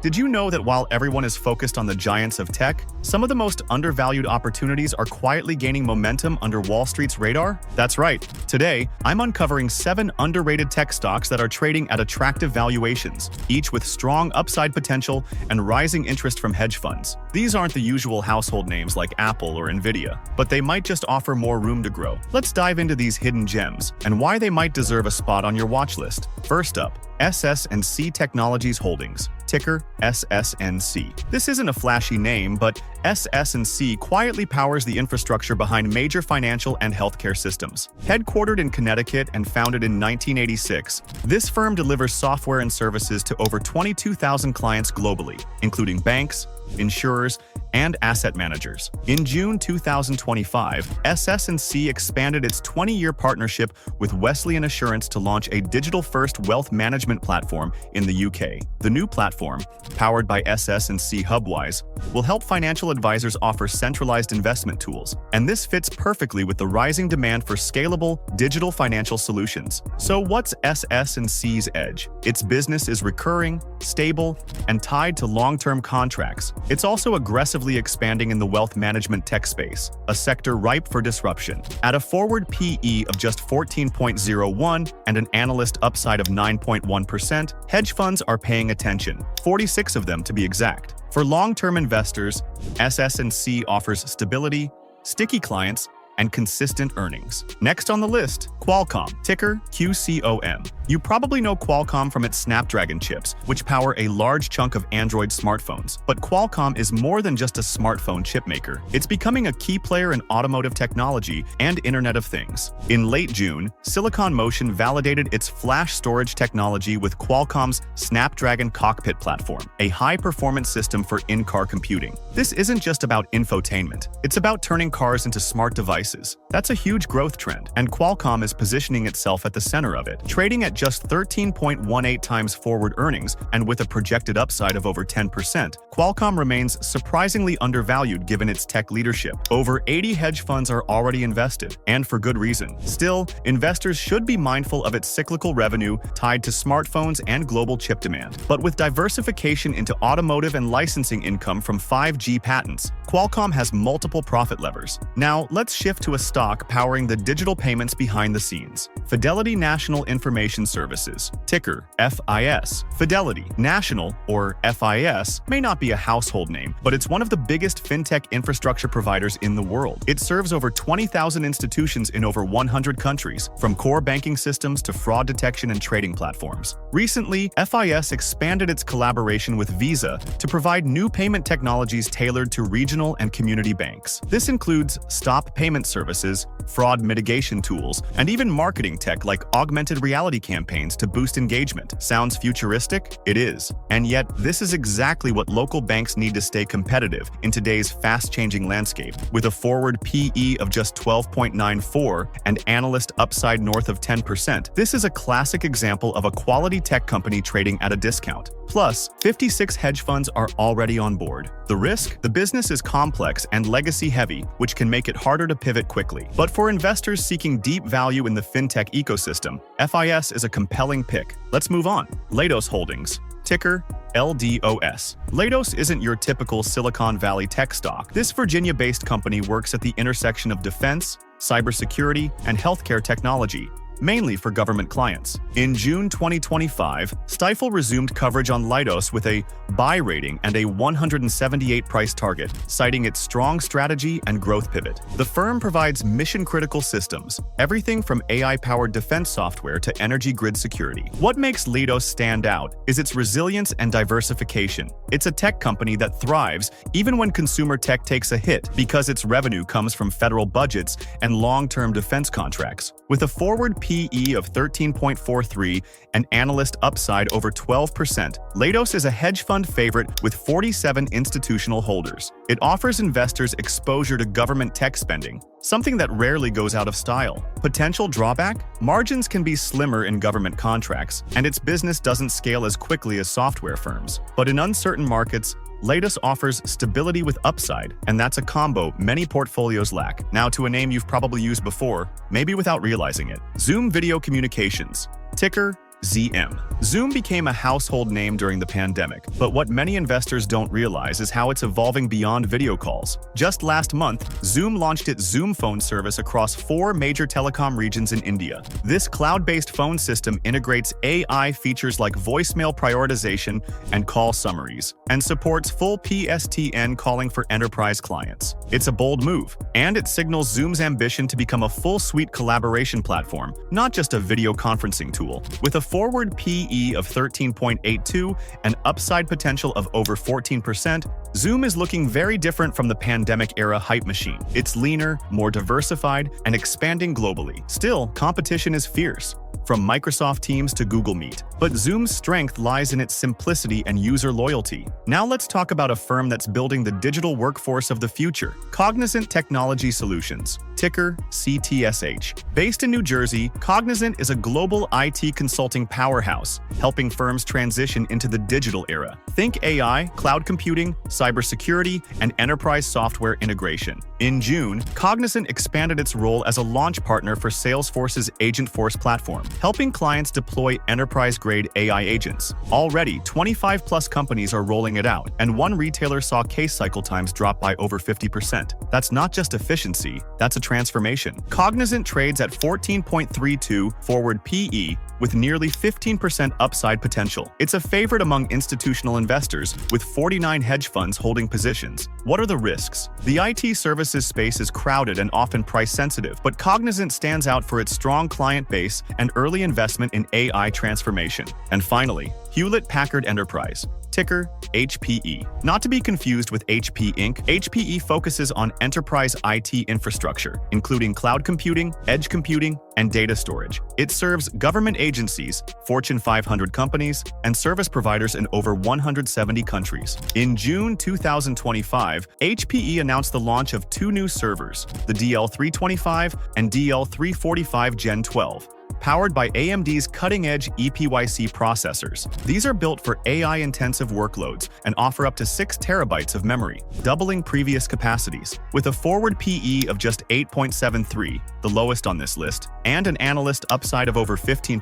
Did you know that while everyone is focused on the giants of tech, some of the most undervalued opportunities are quietly gaining momentum under Wall Street's radar? That's right. Today, I'm uncovering 7 underrated tech stocks that are trading at attractive valuations, each with strong upside potential and rising interest from hedge funds. These aren't the usual household names like Apple or Nvidia, but they might just offer more room to grow. Let's dive into these hidden gems and why they might deserve a spot on your watch list. First up, SSNC Technologies Holdings, ticker SSNC. This isn't a flashy name, but SSNC quietly powers the infrastructure behind major financial and healthcare systems. Headquartered in Connecticut and founded in 1986, this firm delivers software and services to over 22,000 clients globally, including banks, insurers, and asset managers. In June 2025, SS&C expanded its 20-year partnership with Wesleyan Assurance to launch a digital-first wealth management platform in the UK. The new platform, powered by SS&C Hubwise, will help financial advisors offer centralized investment tools, and this fits perfectly with the rising demand for scalable, digital financial solutions. So what's SS&C's edge? Its business is recurring, stable, and tied to long-term contracts. It's also aggressively expanding in the wealth management tech space, a sector ripe for disruption. At a forward PE of just 14.01 and an analyst upside of 9.1%, hedge funds are paying attention, 46 of them to be exact. For long-term investors, SS&C offers stability, sticky clients, and consistent earnings. Next on the list, Qualcomm, ticker QCOM. You probably know Qualcomm from its Snapdragon chips, which power a large chunk of Android smartphones. But Qualcomm is more than just a smartphone chipmaker. It's becoming a key player in automotive technology and Internet of Things. In late June, Silicon Motion validated its flash storage technology with Qualcomm's Snapdragon Cockpit platform, a high-performance system for in-car computing. This isn't just about infotainment. It's about turning cars into smart devices. That's a huge growth trend, and Qualcomm is positioning itself at the center of it, trading at just 13.18 times forward earnings and with a projected upside of over 10%. Qualcomm remains surprisingly undervalued given its tech leadership. Over 80 hedge funds are already invested, and for good reason. Still, investors should be mindful of its cyclical revenue tied to smartphones and global chip demand. But with diversification into automotive and licensing income from 5G patents, Qualcomm has multiple profit levers. Now, let's shift to a stock powering the digital payments behind the scenes. Fidelity National Information Services, ticker FIS. Fidelity National, or FIS, may not be a household name, but it's one of the biggest fintech infrastructure providers in the world. It serves over 20,000 institutions in over 100 countries, from core banking systems to fraud detection and trading platforms. Recently, FIS expanded its collaboration with Visa to provide new payment technologies tailored to regional and community banks. This includes stop payment services, fraud mitigation tools, and even marketing tech like augmented reality campaigns to boost engagement. Sounds futuristic? It is. And yet, this is exactly what local banks need to stay competitive in today's fast-changing landscape. With a forward PE of just 12.94 and analyst upside north of 10%, this is a classic example of a quality tech company trading at a discount. Plus, 56 hedge funds are already on board. The risk? The business is complex and legacy-heavy, which can make it harder to pivot quickly. But for investors seeking deep value in the fintech ecosystem, FIS is a compelling pick. Let's move on. LDOS Holdings, ticker LDOS. LDOS isn't your typical Silicon Valley tech stock. This Virginia-based company works at the intersection of defense, cybersecurity, and healthcare technology, mainly for government clients. In June 2025, Stifel resumed coverage on LDOS with a buy rating and a 178 price target, citing its strong strategy and growth pivot. The firm provides mission-critical systems, everything from AI-powered defense software to energy grid security. What makes LDOS stand out is its resilience and diversification. It's a tech company that thrives even when consumer tech takes a hit because its revenue comes from federal budgets and long-term defense contracts. With a forward PE of 13.43 and analyst upside over 12%, LDOS is a hedge fund favorite with 47 institutional holders. It offers investors exposure to government tech spending, something that rarely goes out of style. Potential drawback? Margins can be slimmer in government contracts, and its business doesn't scale as quickly as software firms. But in uncertain markets, LDOS offers stability with upside, and that's a combo many portfolios lack. Now to a name you've probably used before, maybe without realizing it. Zoom Video Communications, ticker ZM. Zoom became a household name during the pandemic, but what many investors don't realize is how it's evolving beyond video calls. Just last month, Zoom launched its Zoom phone service across 4 major telecom regions in India. This cloud-based phone system integrates AI features like voicemail prioritization and call summaries, and supports full PSTN calling for enterprise clients. It's a bold move, and it signals Zoom's ambition to become a full-suite collaboration platform, not just a video conferencing tool. With a forward PE of 13.82 and upside potential of over 14%, Zoom is looking very different from the pandemic-era hype machine. It's leaner, more diversified, and expanding globally. Still, competition is fierce, from Microsoft Teams to Google Meet. But Zoom's strength lies in its simplicity and user loyalty. Now let's talk about a firm that's building the digital workforce of the future, Cognizant Technology Solutions, ticker CTSH. Based in New Jersey, Cognizant is a global IT consulting powerhouse, helping firms transition into the digital era. Think AI, cloud computing, cybersecurity, and enterprise software integration. In June, Cognizant expanded its role as a launch partner for Salesforce's Agentforce platform, helping clients deploy enterprise-grade AI agents. Already, 25+ companies are rolling it out, and one retailer saw case cycle times drop by over 50%. That's not just efficiency, that's a transformation. Cognizant trades at 14.32 forward PE with nearly 15% upside potential. It's a favorite among institutional investors, with 49 hedge funds holding positions. What are the risks? The IT services space is crowded and often price-sensitive, but Cognizant stands out for its strong client base and early investment in AI transformation. And finally, Hewlett-Packard Enterprise, ticker HPE. Not to be confused with HP Inc., HPE focuses on enterprise IT infrastructure, including cloud computing, edge computing, and data storage. It serves government agencies, Fortune 500 companies, and service providers in over 170 countries. In June 2025, HPE announced the launch of 2 new servers, the DL325 and DL345 Gen 12. Powered by AMD's cutting-edge EPYC processors. These are built for AI-intensive workloads and offer up to 6 terabytes of memory, doubling previous capacities. With a forward PE of just 8.73, the lowest on this list, and an analyst upside of over 15%,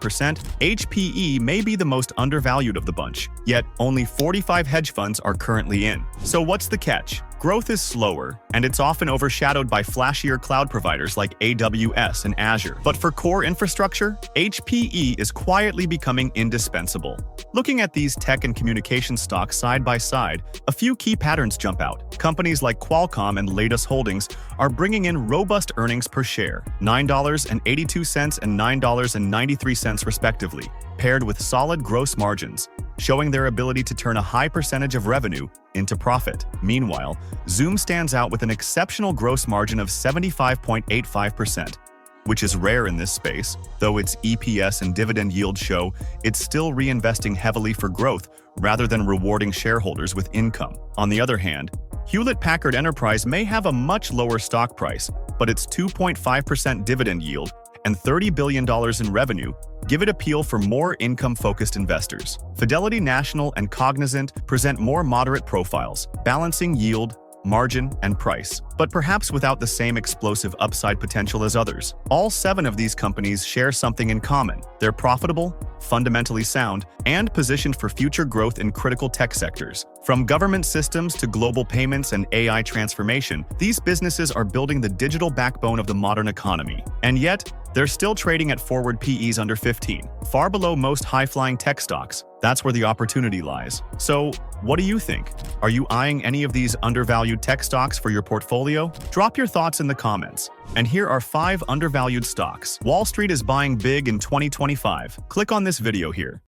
HPE may be the most undervalued of the bunch. Yet, only 45 hedge funds are currently in. So what's the catch? Growth is slower, and it's often overshadowed by flashier cloud providers like AWS and Azure. But for core infrastructure, HPE is quietly becoming indispensable. Looking at these tech and communication stocks side by side, a few key patterns jump out. Companies like Qualcomm and LDOS Holdings are bringing in robust earnings per share, $9.82 and $9.93 respectively, paired with solid gross margins, showing their ability to turn a high percentage of revenue into profit. Meanwhile, Zoom stands out with an exceptional gross margin of 75.85%, which is rare in this space, though its EPS and dividend yield show it's still reinvesting heavily for growth rather than rewarding shareholders with income. On the other hand, Hewlett-Packard Enterprise may have a much lower stock price, but its 2.5% dividend yield and $30 billion in revenue give it appeal for more income-focused investors. Fidelity National and Cognizant present more moderate profiles, balancing yield, margin, and price, but perhaps without the same explosive upside potential as others. All 7 of these companies share something in common. They're profitable, fundamentally sound, and positioned for future growth in critical tech sectors. From government systems to global payments and AI transformation, these businesses are building the digital backbone of the modern economy. And yet, they're still trading at forward PEs under 15, far below most high-flying tech stocks. That's where the opportunity lies. So, what do you think? Are you eyeing any of these undervalued tech stocks for your portfolio? Drop your thoughts in the comments. And here are 5 undervalued stocks Wall Street is buying big in 2025. Click on this video here.